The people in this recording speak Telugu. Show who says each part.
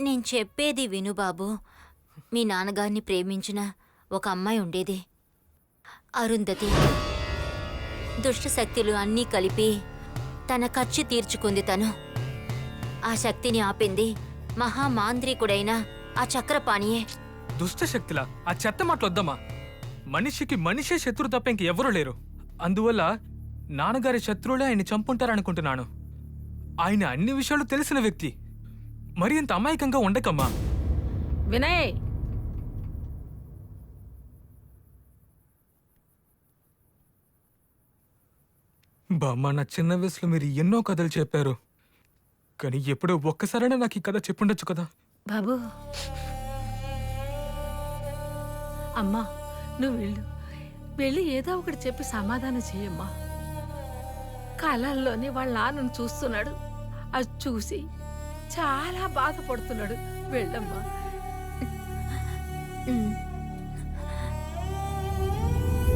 Speaker 1: నేను చెప్పేది విను బాబు. మీ నాన్నగారిని ప్రేమించిన ఒక అమ్మాయి ఉండేది, అరుంధతి. దుష్టశక్తులు అన్నీ కలిపి తన ఖర్చు తీర్చుకుంది తను. ఆ శక్తిని ఆపింది మహామాంత్రికుడైన ఆ చక్రపాణియే.
Speaker 2: దుష్టశక్తిలా? ఆ చెత్త మాటలొద్దమ్మా. మనిషికి మనిషే శత్రు తప్ప ఇంకెవరూ లేరు. అందువల్ల నాన్నగారి శత్రువులే ఆయన్ని చంపుంటారనుకుంటున్నాను. ఆయన అన్ని విషయాలు తెలిసిన వ్యక్తి. మరి ఇంత అమాయకంగా ఉండకమ్మా.
Speaker 3: వినయ్,
Speaker 2: బామ్మ, నా చిన్న వయసులో మీరు ఎన్నో కథలు చెప్పారు, కానీ ఎప్పుడో ఒక్కసారైనా నాకు ఈ కథ చెప్పుండొచ్చు కదా.
Speaker 3: బాబు, అమ్మా నువ్వు వెళ్ళి ఏదో ఒకటి చెప్పి సమాధానం చెయ్యమ్మా. కళల్లోనే వాళ్ళ నాన్నను చూస్తున్నాడు, అది చూసి చాలా బాధపడుతున్నాడు. వెళ్ళమ్మా,